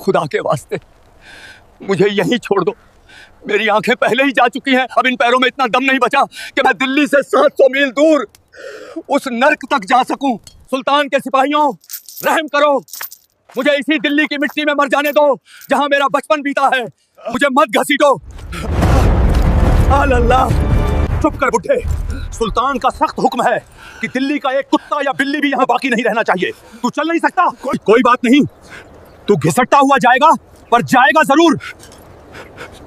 खुदा के वास्ते मुझे यहीं छोड़ दो। मेरी आंखें पहले ही जा चुकी हैं। अब इन पैरों में इतना दम नहीं बचा कि मैं दिल्ली से 700 मील दूर उस नर्क तक जा सकूं। सुल्तान के सिपाहियों, रहम करो, मुझे इसी दिल्ली की मिट्टी में मर जाने दो जहां मेरा बचपन बीता है। मुझे मत घसीटो। अल्लाह, चुप कर बुड्ढे। सुल्तान का सख्त हुक्म है कि दिल्ली का एक कुत्ता या बिल्ली भी यहाँ बाकी नहीं रहना चाहिए। तू चल नहीं सकता? कोई बात नहीं, तू घिसटता हुआ जाएगा, पर जाएगा जरूर।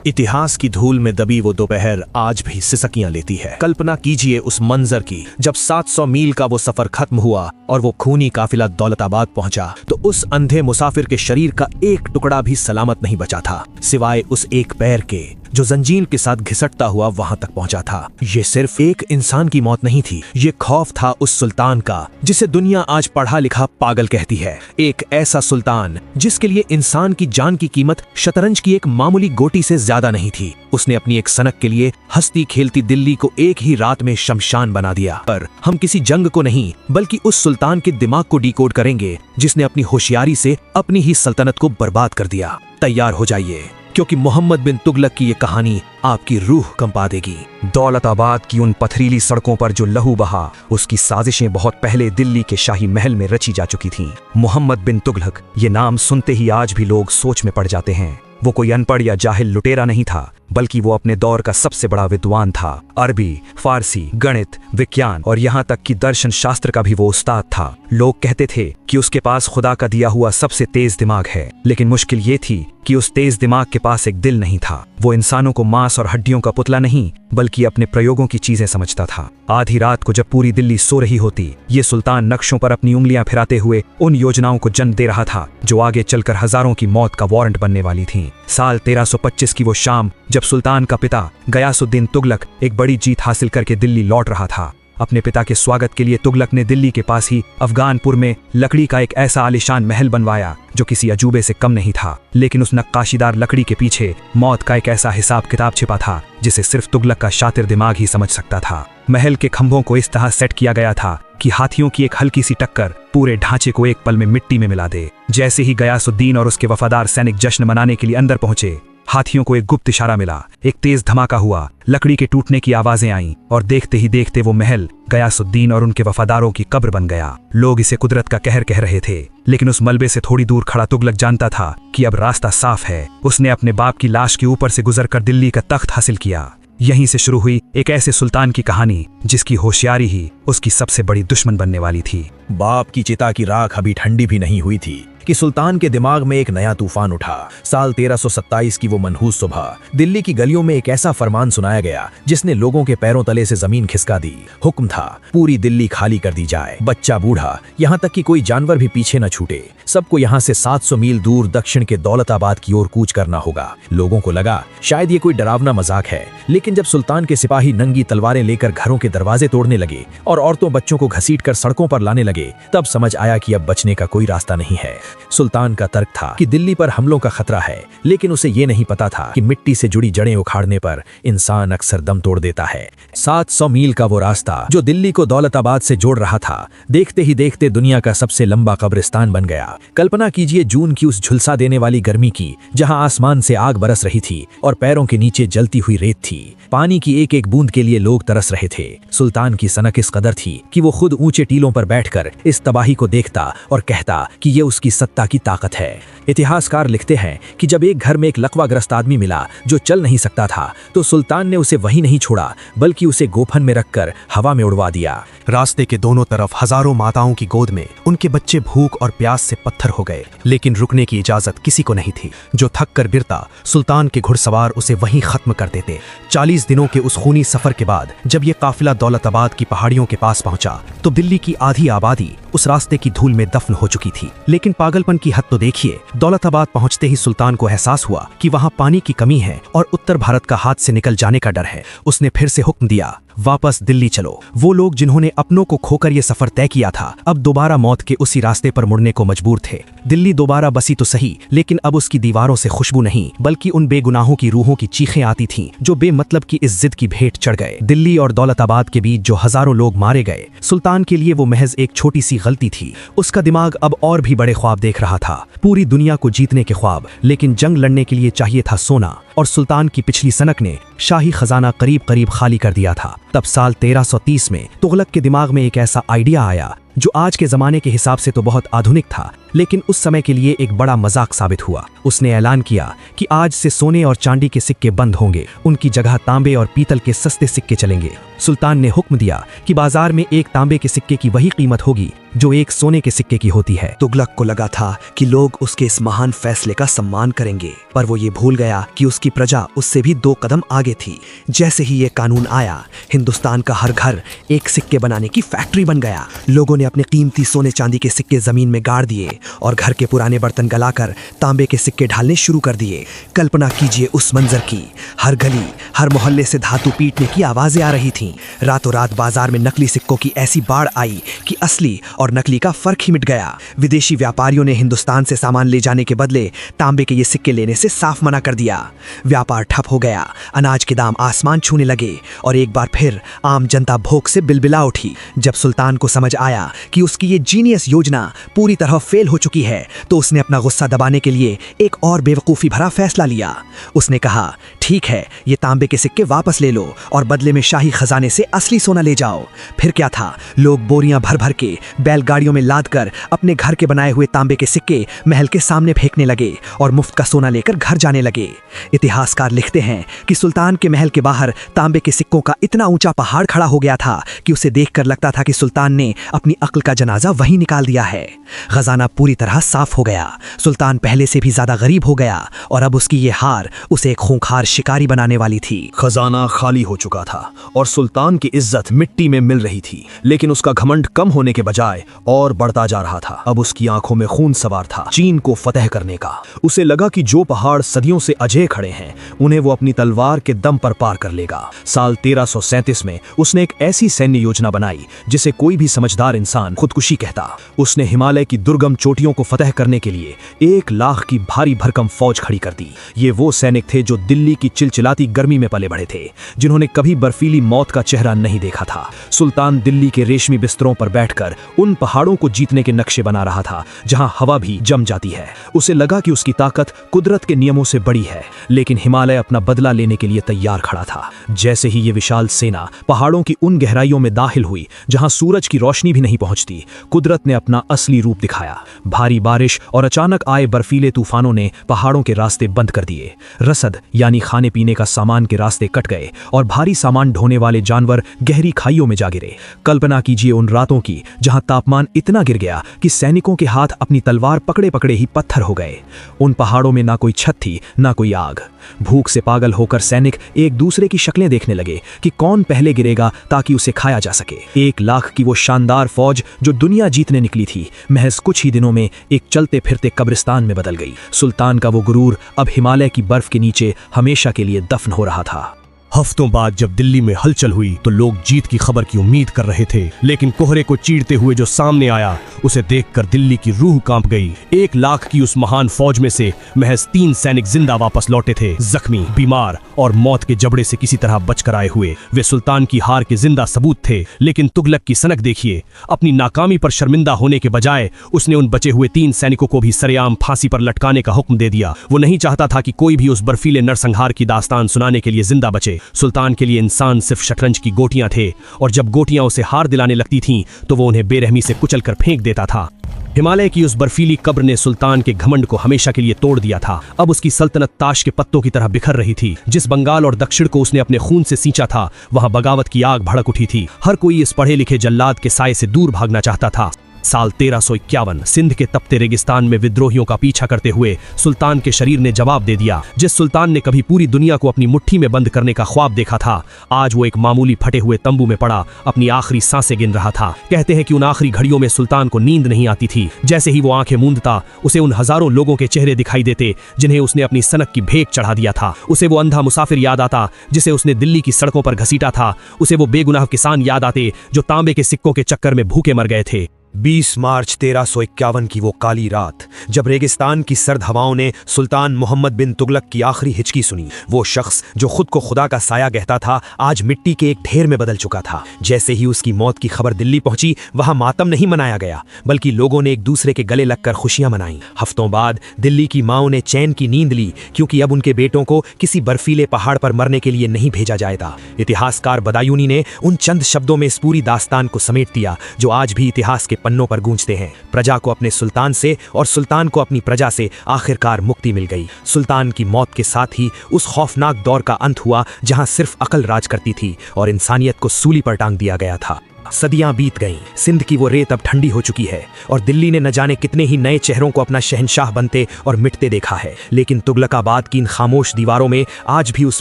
इतिहास की धूल में दबी वो दोपहर आज भी सिसकियां लेती है। कल्पना कीजिए उस मंजर की जब 700 मील का वो सफर खत्म हुआ और वो खूनी काफिला दौलताबाद पहुंचा तो उस अंधे मुसाफिर के शरीर का एक टुकड़ा भी सलामत नहीं बचा था, सिवाय उस एक पैर के जो जंजीर के साथ घिसटता हुआ वहां तक पहुंचा था। ये सिर्फ एक इंसान की मौत नहीं थी, ये खौफ था उस सुल्तान का जिसे दुनिया आज पढ़ा लिखा पागल कहती है। एक ऐसा सुल्तान जिसके लिए इंसान की जान की कीमत शतरंज की एक मामूली गोटी से ज्यादा नहीं थी। उसने अपनी एक सनक के लिए हंसती खेलती दिल्ली को एक ही रात में शमशान बना दिया। पर हम किसी जंग को नहीं बल्कि उस सुल्तान के दिमाग को डिकोड करेंगे जिसने अपनी होशियारी से अपनी ही सल्तनत को बर्बाद कर दिया। तैयार हो जाइए, क्योंकि मोहम्मद बिन तुगलक की ये कहानी आपकी रूह कंपा देगी। दौलताबाद की उन पथरीली सड़कों पर जो लहू बहा, उसकी साजिशें बहुत पहले दिल्ली के शाही महल में रची जा चुकी थीं। मोहम्मद बिन तुगलक, ये नाम सुनते ही आज भी लोग सोच में पड़ जाते हैं। वो कोई अनपढ़ या जाहिल लुटेरा नहीं था, बल्कि वो अपने दौर का सबसे बड़ा विद्वान था। अरबी, फारसी, गणित, विज्ञान और यहाँ तक कि दर्शन शास्त्र का भी वो उस्ताद था। लोग कहते थे कि उसके पास खुदा का दिया हुआ सबसे तेज दिमाग है, लेकिन मुश्किल ये थी कि उस तेज दिमाग के पास एक दिल नहीं था। वो इंसानों को मांस और हड्डियों का पुतला नहीं बल्कि अपने प्रयोगों की चीजें समझता था। आधी रात को जब पूरी दिल्ली सो रही होती, ये सुल्तान नक्शों पर अपनी उंगलियां फिराते हुए उन योजनाओं को जन्म दे रहा था जो आगे चलकर हजारों की मौत का वारंट बनने वाली थीं। साल 1325 की वो शाम जब सुल्तान का पिता गयासुद्दीन तुगलक एक बड़ी जीत हासिल करके दिल्ली लौट रहा था। अपने पिता के स्वागत के लिए तुगलक ने दिल्ली के पास ही अफगानपुर में लकड़ी का एक ऐसा आलीशान महल बनवाया जो किसी अजूबे से कम नहीं था। लेकिन उस नक्काशीदार लकड़ी के पीछे मौत का एक ऐसा हिसाब किताब छिपा था जिसे सिर्फ तुगलक का शातिर दिमाग ही समझ सकता था। महल के खंभों को इस तरह सेट किया गया था कि हाथियों की एक हल्की सी टक्कर पूरे ढांचे को एक पल में मिट्टी में मिला दे। जैसे ही गयासुद्दीन और उसके वफादार सैनिक जश्न मनाने के लिए अंदर पहुंचे, हाथियों को एक गुप्त इशारा मिला। एक तेज धमाका हुआ, लकड़ी के टूटने की आवाजें आईं और देखते ही देखते वो महल गयासुद्दीन और उनके वफादारों की कब्र बन गया। लोग इसे कुदरत का कहर कह रहे थे, लेकिन उस मलबे से थोड़ी दूर खड़ा तुगलक जानता था कि अब रास्ता साफ है। उसने अपने बाप की लाश के ऊपर से गुजरकर दिल्ली का तख्त हासिल किया। यहीं से शुरू हुई एक ऐसे सुल्तान की कहानी जिसकी होशियारी ही उसकी सबसे बड़ी दुश्मन बनने वाली थी। बाप की चिता की राख अभी ठंडी भी नहीं हुई थी कि सुल्तान के दिमाग में एक नया तूफान उठा। साल 1327 की वो मनहूस सुबह दिल्ली की गलियों में एक ऐसा फरमान सुनाया गया जिसने लोगों के पैरों तले से जमीन खिसका दी। हुक्म था, पूरी दिल्ली खाली कर दी जाए, बच्चा बूढ़ा, यहाँ तक कि कोई जानवर भी पीछे न छूटे। सबको यहाँ से 700 मील दूर दक्षिण के दौलताबाद की ओर कूच करना होगा। लोगों को लगा शायद ये कोई डरावना मजाक है, लेकिन जब सुल्तान के सिपाही नंगी तलवारें लेकर घरों के दरवाजे तोड़ने लगे और औरतों बच्चों को घसीटकर सड़कों पर लाने लगे, तब समझ आया कि अब बचने का कोई रास्ता नहीं है। सुल्तान का तर्क था कि दिल्ली पर हमलों का खतरा है, लेकिन उसे ये नहीं पता था कि मिट्टी से जुड़ी जड़ें उखाड़ने पर इंसान अक्सर दम तोड़ देता है। 700 मील का वो रास्ता जो दिल्ली को दौलताबाद से जोड़ रहा था, देखते ही देखते दुनिया का सबसे लंबा कब्रिस्तान बन गया। कल्पना कीजिए जून की उस झुलसा देने वाली गर्मी की, जहां आसमान से आग बरस रही थी और पैरों के नीचे जलती हुई रेत थी। पानी की एक एक बूंद के लिए लोग तरस रहे थे। सुल्तान की सनक इस कदर थी कि वो खुद ऊंचे टीलों पर बैठकर इस तबाही को देखता और कहता कि ये उसकी सत्ता की ताकत है। इतिहासकार लिखते हैं कि जब एक घर में एक लकवाग्रस्त आदमी मिला जो चल नहीं सकता था, तो सुल्तान ने उसे वहीं नहीं छोड़ा बल्कि उसे गोफन में रखकर हवा में उड़वा दिया। रास्ते के दोनों तरफ हजारों माताओं की गोद में उनके बच्चे भूख और प्यास से पत्थर हो गए, लेकिन रुकने की इजाजत किसी को नहीं थी। जो थक कर गिरता, सुल्तान के घुड़सवार उसे वहीं खत्म कर देते। 40 दिनों के उस खूनी सफर के बाद जब ये काफिला दौलताबाद की पहाड़ियों के पास पहुंचा, तो दिल्ली की आधी आबादी उस रास्ते की धूल में दफन हो चुकी थी। लेकिन पागलपन की हद तो देखिए, दौलताबाद पहुंचते ही सुल्तान को एहसास हुआ कि वहां पानी की कमी है और उत्तर भारत का हाथ से निकल जाने का डर है। उसने फिर से हुक्म दिया, वापस दिल्ली चलो। वो लोग जिन्होंने अपनों को खोकर ये सफर तय किया था, अब दोबारा मौत के उसी रास्ते पर मुड़ने को मजबूर थे। दिल्ली दोबारा बसी तो सही, लेकिन अब उसकी दीवारों से खुशबू नहीं, बल्कि उन बेगुनाहों की रूहों की चीखें आती थीं, जो बेमतलब की इस जिद की भेंट चढ़ गए। दिल्ली और दौलताबाद के बीच जो हजारों लोग मारे गए, सुल्तान के लिए वो महज एक छोटी सी गलती थी। उसका दिमाग अब और भी बड़े ख्वाब देख रहा था, पूरी दुनिया को जीतने के ख्वाब, लेकिन जंग लड़ने के लिए चाहिए था सोना, और सुल्तान की पिछली सनक ने शाही खजाना करीब करीब खाली कर दिया था। तब साल 1330 में तुगलक के दिमाग में एक ऐसा आइडिया आया जो आज के जमाने के हिसाब से तो बहुत आधुनिक था, लेकिन उस समय के लिए एक बड़ा मजाक साबित हुआ। उसने ऐलान किया कि आज से सोने और चांदी के सिक्के बंद होंगे, उनकी जगह तांबे और पीतल के सस्ते सिक्के चलेंगे। सुल्तान ने हुक्म दिया कि बाजार में एक तांबे के सिक्के की वही कीमत होगी जो एक सोने के सिक्के की होती है। तुगलक को लगा था कि लोग उसके इस महान फैसले का सम्मान करेंगे, पर वो ये भूल गया कि उसकी प्रजा उससे भी 2 कदम आगे थी। जैसे ही ये कानून आया, हिंदुस्तान का हर घर एक सिक्के बनाने की फैक्ट्री बन गया। लोगों ने अपने कीमती सोने चांदी के सिक्के जमीन में गाड़ दिए और घर के पुराने बर्तन गलाकर तांबे के सिक्के ढालने शुरू कर दिए। कल्पना कीजिए उस मंजर की, हर गली, हर मोहल्ले से धातु पीटने की आवाजें आ रही थीं। रातों रात बाजार में नकली सिक्कों की ऐसी बाढ़ आई कि असली और नकली का फर्क ही मिट गया। विदेशी व्यापारियों ने हिंदुस्तान से सामान ले जाने के बदले तांबे के ये सिक्के लेने से साफ मना कर दिया। व्यापार ठप हो गया, अनाज के दाम आसमान छूने लगे और एक बार फिर आम जनता भूख से बिलबिला उठी। जब सुल्तान को समझ आया कि उसकी ये जीनियस योजना पूरी तरह फेल हो चुकी है, तो उसने अपना गुस्सा दबाने के लिए एक और बेवकूफ़ी भरा फैसला लिया। उसने कहा, ठीक है, ये तांबे के सिक्के वापस ले लो और बदले में शाही खजाने से असली सोना ले जाओ। फिर क्या था, लोग बोरियां भर भर के बैलगाड़ियों में लाद कर अपने घर के बनाए हुए तांबे के सिक्के महल के सामने फेंकने लगे और मुफ्त का सोना लेकर घर जाने लगे। इतिहासकार लिखते हैं कि सुल्तान के महल के बाहर तांबे के सिक्कों का इतना ऊंचा पहाड़ खड़ा हो गया था कि उसे देखकर लगता था कि सुल्तान ने अपनी अक्ल का जनाजा वहीं निकाल दिया है। खजाना पूरी तरह साफ हो गया, सुल्तान पहले से भी ज्यादा गरीब हो गया और अब उसकी ये हार उसे एक खूंखार शिकारी बनाने वाली थी। खजाना खाली हो चुका था और सुल्तान की इज्जत मिट्टी में मिल रही थी, लेकिन उसका घमंड कम होने के बजाय और बढ़ता जा रहा था। अब उसकी आंखों में खून सवार था चीन को फतह करने का। उसे लगा कि जो पहाड़ सदियों से अजय खड़े हैं, उन्हें वो अपनी तलवार के दम पर पार कर लेगा। साल 1337 में उसने एक ऐसी सैन्य योजना बनाई जिसे कोई भी समझदार इंसान खुदकुशी कहता। उसने हिमालय की दुर्गम चोटियों को फतह करने के लिए 1 लाख की भारी भरकम फौज खड़ी कर दी। ये वो सैनिक थे जो दिल्ली की चिलचिलाती गर्मी में पले बढ़े थे, जिन्होंने कभी बर्फीली मौत का चेहरा नहीं देखा था। सुल्तान दिल्ली के रेशमी बिस्तरों पर बैठकर उन पहाड़ों को जीतने के नक्शे बना रहा था जहां हवा भी जम जाती है। उसे लगा कि उसकी ताकत कुदरत के नियमों से बड़ी है, लेकिन हिमालय अपना बदला लेने के लिए तैयार खड़ा था। जैसे ही ये विशाल सेना पहाड़ों की उन गहराइयों में दाखिल हुई जहां सूरज की रोशनी भी नहीं पहुंचती, कुदरत ने अपना असली रूप दिखाया। भारी बारिश और अचानक आए बर्फीले तूफानों ने पहाड़ों के रास्ते बंद कर दिए। रसद यानी खाने पीने का सामान के रास्ते कट गए और भारी सामान ढोने वाले जानवर गहरी खाइयों में जा गिरे। कल्पना कीजिए उन रातों की जहां तापमान इतना गिर गया कि सैनिकों के हाथ अपनी तलवार पकड़े पकड़े ही पत्थर हो गए। उन पहाड़ों में ना कोई छत थी, ना कोई आग। भूख से पागल होकर सैनिक एक दूसरे की शक्लें देखने लगे कि कौन पहले गिरेगा ताकि उसे खाया जा सके। 1 लाख की वो शानदार फौज जो दुनिया जीतने निकली थी, महज कुछ ही दिनों में एक चलते फिरते कब्रिस्तान में बदल गई। सुल्तान का वो गुरूर अब हिमालय की बर्फ के नीचे हमेशा के लिए दफन हो रहा था। हफ्तों बाद जब दिल्ली में हलचल हुई तो लोग जीत की खबर की उम्मीद कर रहे थे, लेकिन कोहरे को चीरते हुए जो सामने आया उसे देखकर दिल्ली की रूह कांप गई। 1 लाख की उस महान फौज में से महज 3 सैनिक जिंदा वापस लौटे थे, जख्मी, बीमार और मौत के जबड़े से किसी तरह बचकर आए हुए। वे सुल्तान की हार के जिंदा सबूत थे, लेकिन तुगलक की सनक देखिए। अपनी नाकामी पर शर्मिंदा होने के बजाय उसने उन बचे हुए 3 सैनिकों को भी सरेआम फांसी पर लटकाने का हुक्म दे दिया। वो नहीं चाहता था कि कोई भी उस बर्फीले नरसंहार की दास्तान सुनाने के लिए जिंदा बचे। सुल्तान के लिए इंसान सिर्फ शतरंज की गोटियां थे, और जब गोटियां उसे हार दिलाने लगती थीं तो वो उन्हें बेरहमी से कुचल कर फेंक देता था। हिमालय की उस बर्फीली कब्र ने सुल्तान के घमंड को हमेशा के लिए तोड़ दिया था। अब उसकी सल्तनत ताश के पत्तों की तरह बिखर रही थी। जिस बंगाल और दक्षिण को उसने अपने खून से सींचा था, वहां बगावत की आग भड़क उठी थी। हर कोई इस पढ़े लिखे जल्लाद के साए से दूर भागना चाहता था। साल 1351 सिंध के तपते रेगिस्तान में विद्रोहियों का पीछा करते हुए सुल्तान के शरीर ने जवाब दे दिया। जिस सुल्तान ने कभी पूरी दुनिया को अपनी मुट्ठी में बंद करने का ख्वाब देखा था, आज वो एक मामूली फटे हुए तंबू में पड़ा अपनी आखिरी सांसें गिन रहा था। कहते हैं कि उन आखिरी घड़ियों में सुल्तान को नींद नहीं आती थी। जैसे ही वो आंखें मूंदता, उसे उन हजारों लोगों के चेहरे दिखाई देते जिन्हें उसने अपनी सनक की भेंट चढ़ा दिया था। उसे वो अंधा मुसाफिर याद आता जिसे उसने दिल्ली की सड़कों पर घसीटा था। उसे वो बेगुनाह किसान याद आते जो तांबे के सिक्कों के चक्कर में भूखे मर गए थे। 20 मार्च 1351 की वो काली रात, जब रेगिस्तान की सर्द हवाओं ने सुल्तान मोहम्मद बिन तुगलक की आखिरी हिचकी सुनी। वो शख्स जो खुद को खुदा का साया कहता था, आज मिट्टी के एक ढेर में बदल चुका था। जैसे ही उसकी मौत की खबर दिल्ली पहुंची, वहां मातम नहीं मनाया गया, बल्कि लोगों ने एक दूसरे के गले लगकर खुशियां मनाई। हफ्तों बाद दिल्ली की माओं ने चैन की नींद ली, क्योंकि अब उनके बेटों को किसी बर्फीले पहाड़ पर मरने के लिए नहीं भेजा जाएगा। इतिहासकार बदायूनी ने उन चंद शब्दों में इस पूरी दास्तान को समेट दिया जो आज भी इतिहास के पन्नों पर गूंजते हैं। प्रजा को अपने सुल्तान से और सुल्तान को अपनी प्रजा से आखिरकार मुक्ति मिल गई। सुल्तान की मौत के साथ ही उस खौफनाक दौर का अंत हुआ जहां सिर्फ अकल राज करती थी और इंसानियत को सूली पर टांग दिया गया था। सदियां बीत गईं, सिंध की वो रेत अब ठंडी हो चुकी है और दिल्ली ने न जाने कितने ही नए चेहरों को अपना शहंशाह बनते और मिटते देखा है। लेकिन तुगलकाबाद की इन खामोश दीवारों में आज भी उस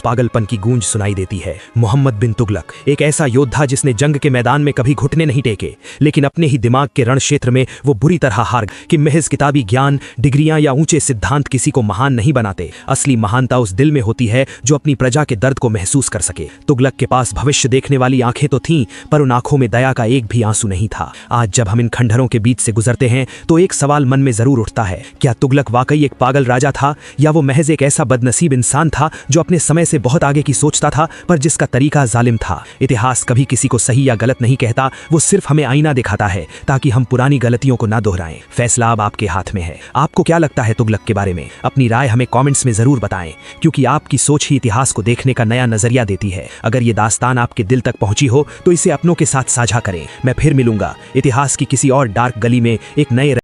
पागलपन की गूंज सुनाई देती है। मोहम्मद बिन तुगलक एक ऐसा योद्धा जिसने जंग के मैदान में कभी घुटने नहीं टेके, लेकिन अपने ही दिमाग के रण क्षेत्र में वो बुरी तरह हार कि महज किताबी ज्ञान, डिग्रियां या ऊंचे सिद्धांत किसी को महान नहीं बनाते। असली महानता उस दिल में होती है जो अपनी प्रजा के दर्द को महसूस कर सके। तुगलक के पास भविष्य देखने वाली आंखें तो थीं, पर उन आंखों में दया का एक भी आंसू नहीं था। आज जब हम इन खंडहरों के बीच से गुजरते हैं तो एक सवाल मन में जरूर उठता है, क्या तुगलक वाकई एक पागल राजा था या वो महज एक ऐसा बदनसीब इंसान था जो अपने समय से बहुत आगे की सोचता था पर जिसका तरीका जालिम था। इतिहास कभी किसी को सही या गलत नहीं कहता, वो सिर्फ हमें आईना दिखाता है ताकि हम पुरानी गलतियों को ना दोहराएं। फैसला अब आपके हाथ में है। आपको क्या लगता है तुगलक के बारे में? अपनी राय हमें कमेंट्स में जरूर बताएं, क्योंकि आपकी सोच ही इतिहास को देखने का नया नजरिया देती है। अगर ये दास्तान आपके दिल तक पहुंची हो तो इसे अपनों के साथ साझा करें। मैं फिर मिलूंगा इतिहास की किसी और डार्क गली में एक नए